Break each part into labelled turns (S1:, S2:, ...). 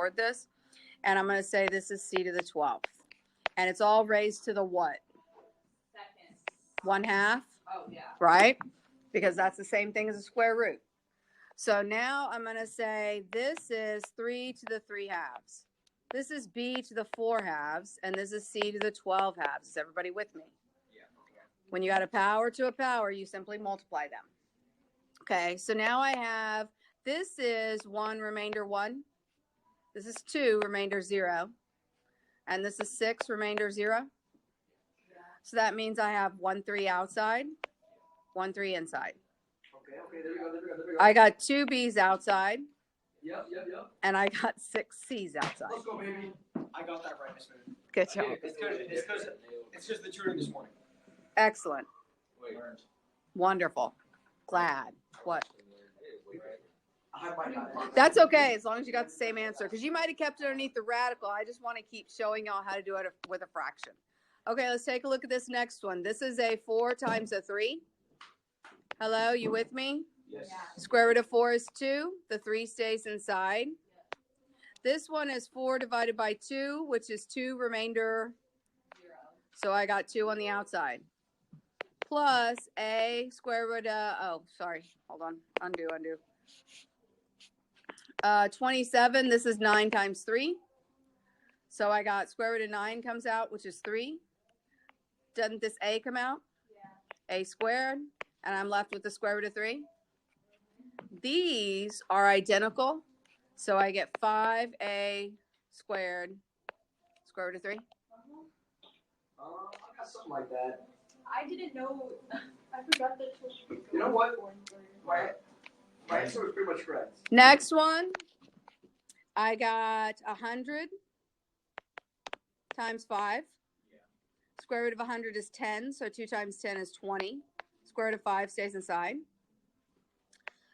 S1: record this. And I'm going to say this is c to the 12th. And it's all raised to the what?
S2: Second.
S1: 1/2?
S2: Oh, yeah.
S1: Right? Because that's the same thing as a square root. So now I'm going to say this is 3 to the 3/2. This is b to the 4/2. And this is c to the 12/2. Is everybody with me?
S3: Yeah.
S1: When you add a power to a power, you simply multiply them. Okay, so now I have, this is 1 remainder 1. This is 2 remainder 0. And this is 6 remainder 0. So that means I have 1 3 outside, 1 3 inside.
S3: Okay, there we go.
S1: I got 2 B's outside.
S3: Yep.
S1: And I got 6 C's outside.
S3: Let's go, baby. I got that right, Miss Moon.
S1: Good job.
S3: It's just the tutoring this morning.
S1: Excellent. Wonderful. Glad. What? That's okay, as long as you got the same answer, because you might have kept it underneath the radical. I just want to keep showing y'all how to do it with a fraction. Okay, let's take a look at this next one. This is a 4 times a 3. Hello, you with me?
S3: Yes.
S1: Square root of 4 is 2. The 3 stays inside. This one is 4 divided by 2, which is 2 remainder 0. So I got 2 on the outside. Plus a square root of, oh, sorry. Hold on. Undo. 27, this is 9 times 3. So I got square root of 9 comes out, which is 3. Doesn't this a come out? Yeah. A squared. And I'm left with the square root of 3. These are identical. So I get 5a squared square root of 3.
S3: I got something like that.
S2: I didn't know. I forgot that.
S3: You know what? My answer was pretty much correct.
S1: Next one, I got 100 times 5.
S3: Yeah.
S1: Square root of 100 is 10, so 2 times 10 is 20. Square root of 5 stays inside.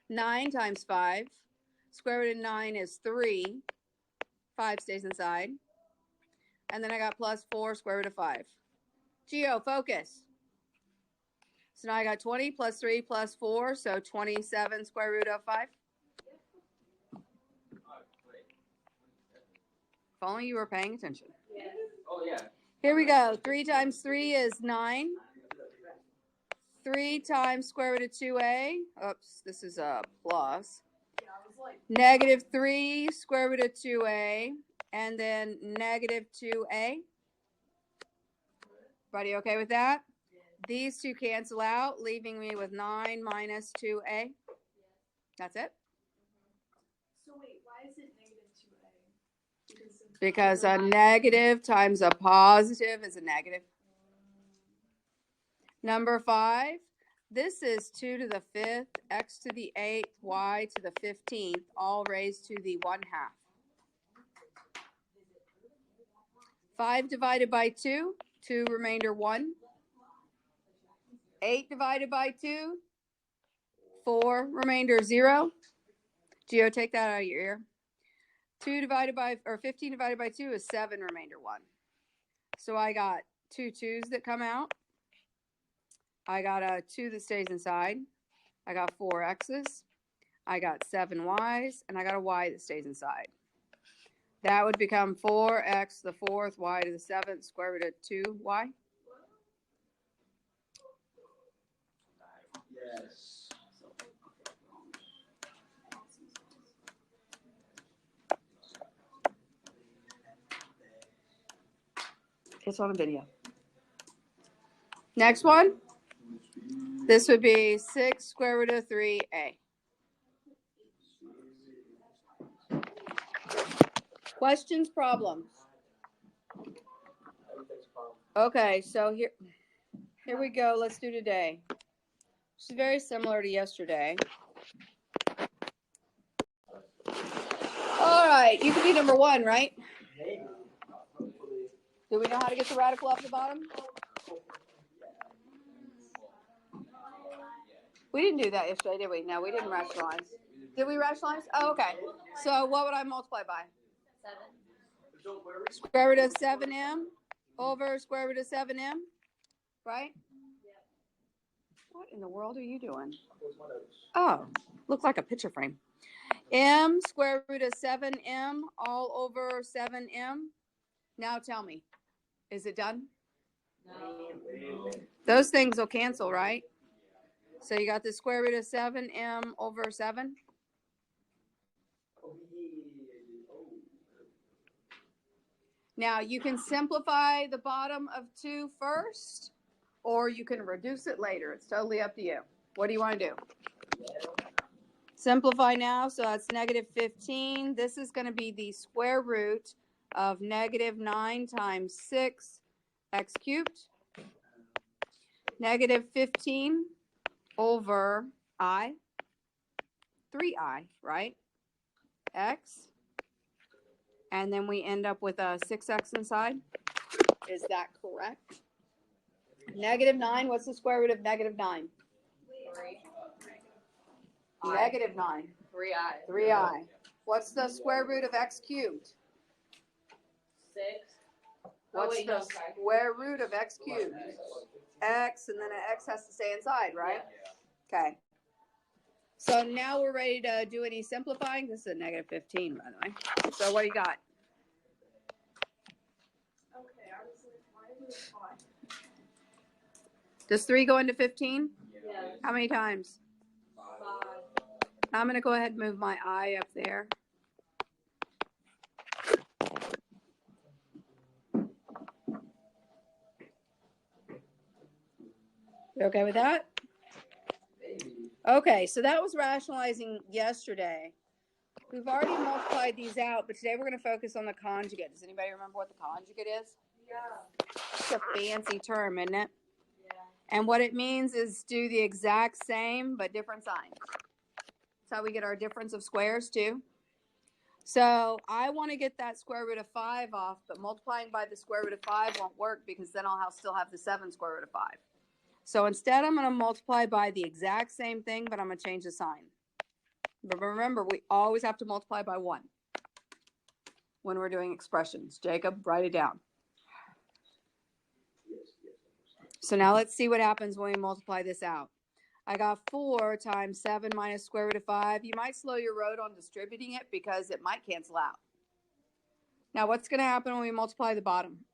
S1: 9 times 5. Square root of 9 is 3. 5 stays inside. And then I got plus 4 square root of 5. Geo, focus. So now I got 20 plus 3 plus 4, so 27 square root of 5. If only you were paying attention.
S2: Yeah.
S3: Oh, yeah.
S1: Here we go. 3 times 3 is 9. 3 times square root of 2a. Oops, this is a plus.
S2: Yeah, I was like,
S1: Negative 3 square root of 2a. And then negative 2a. Everybody okay with that? These two cancel out, leaving me with 9 minus 2a. That's it.
S2: so wait, why is it negative 2a?
S1: Because a negative times a positive is a negative. Number 5, this is 2 to the 5th, x to the 8th, y to the 15th, all raised to the 1/2. 5 divided by 2, 2 remainder 1. 8 divided by 2, 4 remainder 0. Geo, take that out of your ear. 15 divided by 2 is 7 remainder 1. So I got 2 2's that come out. I got a 2 that stays inside. I got 4 x's. I got 7 y's. And I got a y that stays inside. That would become 4x to the 4th, y to the 7th, square root of 2y.
S3: Yes.
S1: It's on a video. Next one. This would be 6 square root of 3a. Questions, problems? Okay, so here we go. Let's do today. This is very similar to yesterday. All right, you can be number 1, right? Do we know how to get the radical off the bottom? We didn't do that yesterday, did we? No, we didn't rationalize. Did we rationalize? Oh, okay. So what would I multiply by?
S2: 7.
S1: Square root of 7m over square root of 7m, right? What in the world are you doing? Oh, look like a picture frame. M square root of 7m all over 7m. Now tell me, is it done?
S3: No.
S1: Those things will cancel, right? So you got the square root of 7m over 7. Now you can simplify the bottom of 2 first, or you can reduce it later. It's totally up to you. What do you want to do? Simplify now, so that's negative 15. This is going to be the square root of negative 9 times 6 x cubed. Negative 15 over I, 3i, right? X. And then we end up with a 6x inside. Is that correct? Negative 9, what's the square root of negative 9?
S3: 3.
S1: Negative 9.
S3: 3i.
S1: 3i. What's the square root of x cubed?
S3: 6.
S1: What's the square root of x cubed? X, and then an x has to stay inside, right? Okay. So now we're ready to do any simplifying. This is a negative 15, by the way. So what do you got?
S2: Okay, I was like, why is it 5?
S1: Does 3 go into 15?
S3: Yeah.
S1: How many times?
S3: 5.
S1: I'm going to go ahead and move my I up there. You okay with that? Okay, so that was rationalizing yesterday. We've already multiplied these out, but today we're going to focus on the conjugate. Does anybody remember what the conjugate is?
S3: Yeah.
S1: It's a fancy term, isn't it?
S3: Yeah.
S1: And what it means is do the exact same, but different signs. That's how we get our difference of squares, too. So I want to get that square root of 5 off, but multiplying by the square root of 5 won't work because then I'll still have the 7 square root of 5. So instead, I'm going to multiply by the exact same thing, but I'm going to change the sign. But remember, we always have to multiply by 1 when we're doing expressions. Jacob, write it down. So now let's see what happens when we multiply this out. I got 4 times 7 minus square root of 5. You might slow your road on distributing it because it might cancel out. Now, what's going to happen when we multiply the bottom?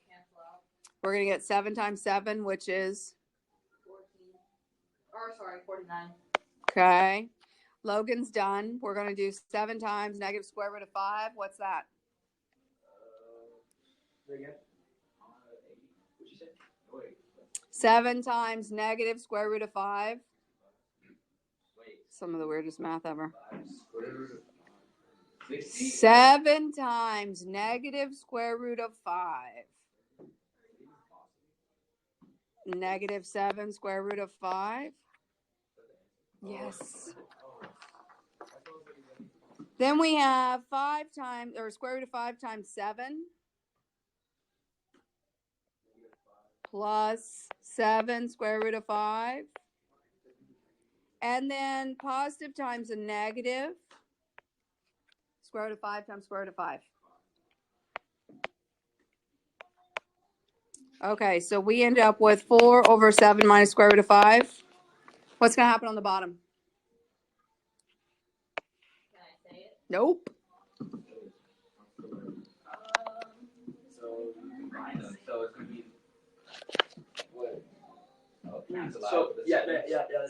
S3: Cancel out.
S1: We're going to get 7 times 7, which is?
S3: 49.
S1: Okay. Logan's done. We're going to do 7 times negative square root of 5. What's that? 7 times negative square root of 5. Some of the weirdest math ever. 7 times negative square root of 5. Negative 7 square root of 5. Yes. Then we have 5 times, or square root of 5 times 7. Plus 7 square root of 5. And then positive times a negative. Square root of 5 times square root of 5. Okay, so we end up with 4 over 7 minus square root of 5. What's going to happen on the bottom?
S3: Can I say it?
S1: Nope.
S4: So it's gonna be what?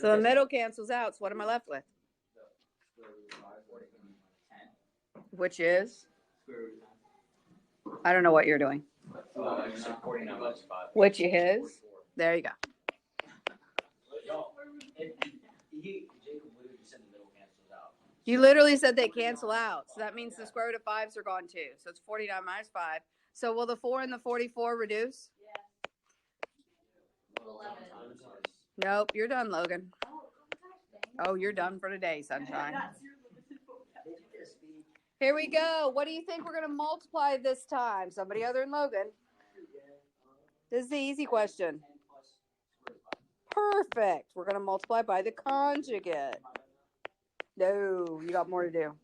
S1: So the middle cancels out. So what am I left with? Which is? I don't know what you're doing. Which is? There you go. You literally said they cancel out. So that means the square root of 5s are gone too. So it's 49 minus 5. So will the 4 and the 44 reduce?
S3: Yeah. 11.
S1: Nope, you're done, Logan. Oh, you're done for today, sunshine. Here we go. What do you think we're going to multiply this time? Somebody other than Logan. This is the easy question. Perfect. We're going to multiply by the conjugate. No, you got more to do.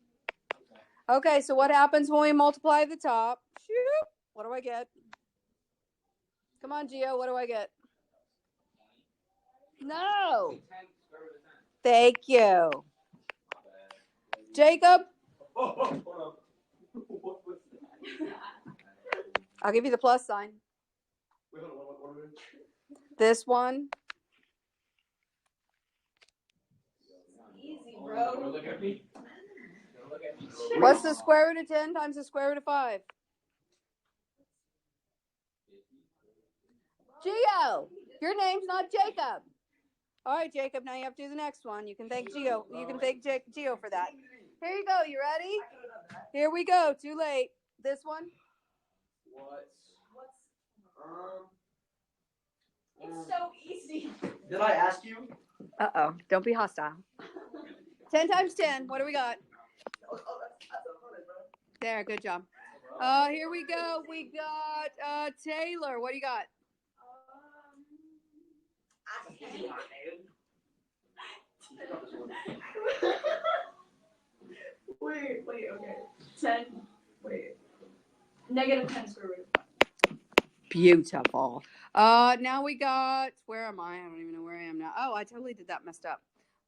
S1: Okay, so what happens when we multiply the top? Shoot. What do I get? Come on, Gio. What do I get? No. Thank you. Jacob,
S3: Oh, hold up. What was that?
S1: I'll give you the plus sign.
S3: Wait, hold on. What are we?
S1: This one.
S2: Easy,
S4: Don't
S2: bro.
S4: look at me. Don't look at me.
S1: What's the square root of 10 times the square root of 5? Geo, your name's not Jacob. All right, Jacob, now you have to do the next one. You can thank Geo. You can thank Geo for that. Here you go. You ready? Here we go. Too late. This one.
S2: It's so easy.
S3: Did I ask you?
S1: Uh-oh. Don't be hostile. 10 times 10. What do we got? There. Good job. Here we go. We got Taylor. What do you got?
S2: Wait, okay. 10, negative 10 square root.
S1: Beautiful. Now we got, where am I? I don't even know where I am now. Oh, I totally did that messed up.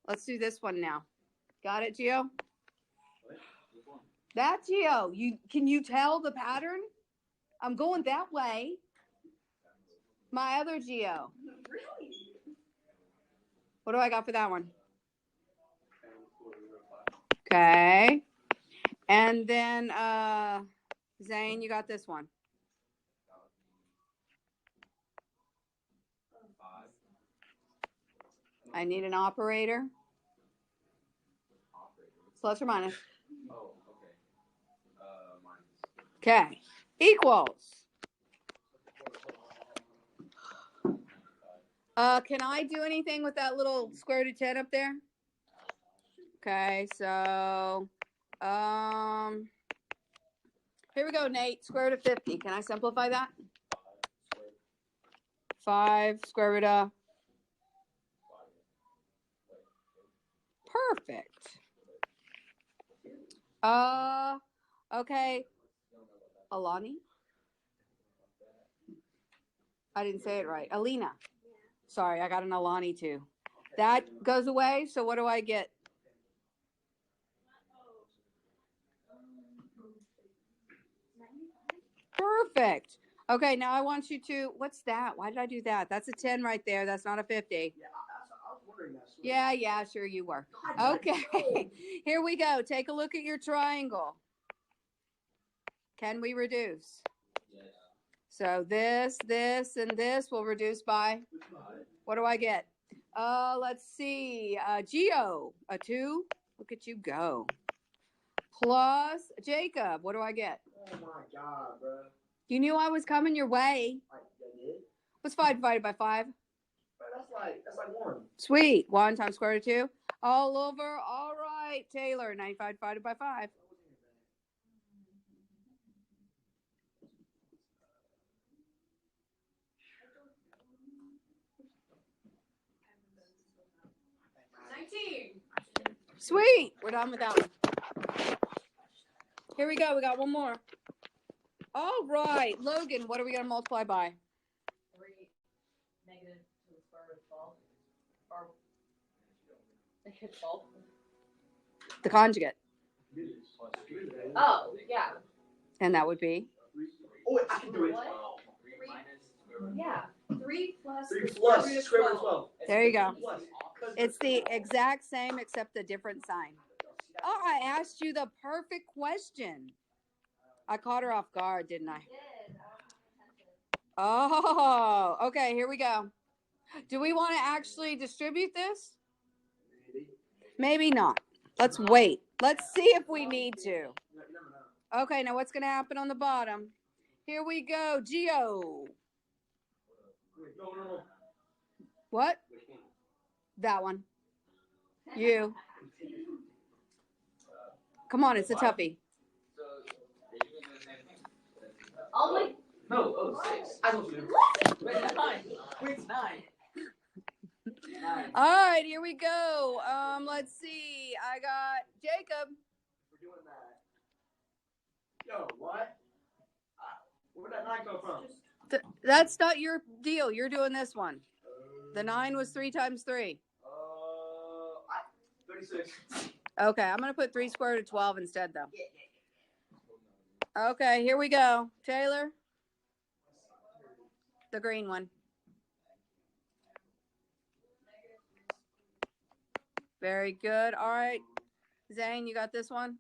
S1: Let's do this one now. Got it, Geo? That, Geo. Can you tell the pattern? I'm going that way. My other Geo.
S2: Really?
S1: What do I got for that one? Okay. And then, Zane, you got this one. I need an operator. Plus or minus.
S4: Oh, okay. Minus.
S1: Okay. Equals. Can I do anything with that little square root of 10 up there? Okay, so, here we go, Nate. Square root of 50. Can I simplify that? 5 square root of. Perfect. Okay. Alani? I didn't say it right. Alina. Sorry, I got an Alani too. That goes away, so what do I get? Perfect. Okay, now I want you to, what's that? Why did I do that? That's a 10 right there. That's not a 50.
S3: Yeah, I was wondering that.
S1: Yeah, sure you were. Okay, here we go. Take a look at your triangle. Can we reduce?
S4: Yes.
S1: So this, and this will reduce by, what do I get? Let's see, Geo, a 2. Look at you go. Plus Jacob, what do I get?
S3: Oh my God, bro.
S1: You knew I was coming your way.
S3: I did.
S1: What's 5 divided by 5?
S3: Bro, that's like 1.
S1: Sweet. 1 times square root of 2. All over. All right, Taylor. 95 divided by 5. Sweet. We're done with that one. Here we go. We got one more. All right, Logan. What are we going to multiply by?
S2: 3 negative to the square root of 12. Or negative 12.
S1: The conjugate.
S2: Oh, yeah.
S1: And that would be?
S3: Oh, I can do it.
S2: What?
S4: 3 minus square root.
S2: Yeah. 3 plus
S3: 3
S2: the
S3: plus
S2: square
S3: square
S2: root
S3: root
S2: of
S3: of 12.
S1: There you go.
S3: Plus.
S1: It's the exact same except a different sign. Oh, I asked you the perfect question. I caught her off guard, didn't I? Oh, okay, here we go. Do we want to actually distribute this? Maybe not. Let's wait. Let's see if we need to. Okay, now what's going to happen on the bottom? Here we go. Geo.
S3: No.
S1: What? That one. You. Come on, it's a toughie.
S4: So, are you doing the same thing?
S2: I'll like.
S4: No, oh, 6.
S3: I don't do.
S2: Wait, 9. Wait, 9.
S1: All right, here we go. Let's see. I got Jacob.
S3: We're doing that. Yo, what? Where'd that 9 come from?
S1: That's not your deal. You're doing this one. The 9 was 3 times 3.
S3: 36.
S1: Okay, I'm gonna put 3 square root of 12 instead, though. Okay, here we go. Taylor, the green one. Very good. All right, Zane, you got this one.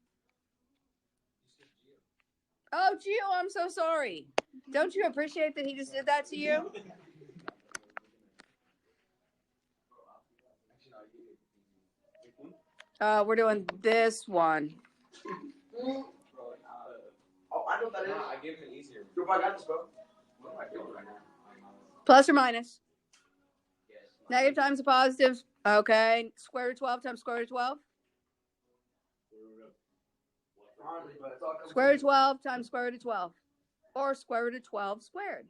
S1: Oh, Gio, I'm so sorry. Don't you appreciate that he just did that to you? We're doing this one.
S3: Oh, I know what that is.
S4: I gave him an easier.
S3: Yo, I got this, bro. What am I doing right now?
S1: Plus or minus? Negative times a positive. Okay. Square root of 12 times square root of 12. Square root of 12 times square root of 12. Or square root of 12 squared.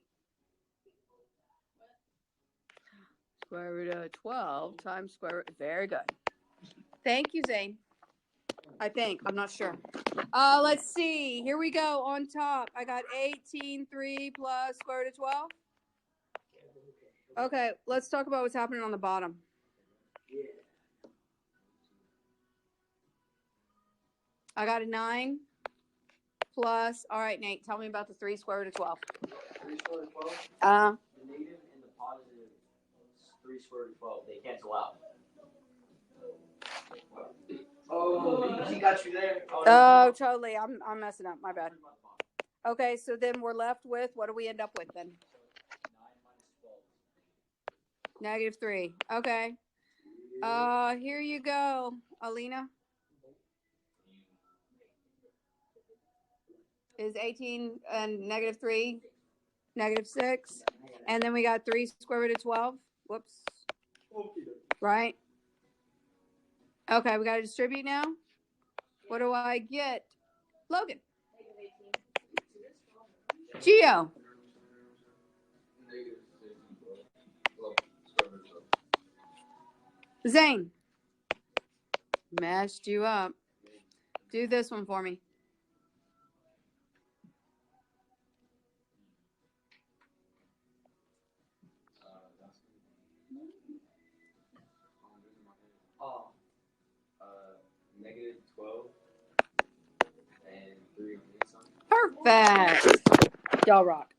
S1: Square root of 12 times square root. Very good. Thank you, Zane. I think. I'm not sure. Let's see. Here we go. On top, I got 18(3) plus square root of 12. Okay, let's talk about what's happening on the bottom. I got a 9 plus. All right, Nate, tell me about the 3 square root of 12.
S3: 3 square root of 12?
S1: Uh,
S3: The negative and the positive 3 square root of 12, they cancel out. Oh, he got you there.
S1: oh, totally. I'm messing up. My bad. Okay, so then we're left with, what do we end up with then?
S3: 9 minus 12.
S1: -3. Okay. Here you go, Alina. Is 18 and -3, -6. And then we got 3 square root of 12. Whoops. Right? Okay, we got to distribute now. What do I get? Logan. Gio. Zane. Messed you up. Do this one for me.
S3: Oh.
S4: -12 and 3 on the inside.
S1: Perfect. Y'all rock.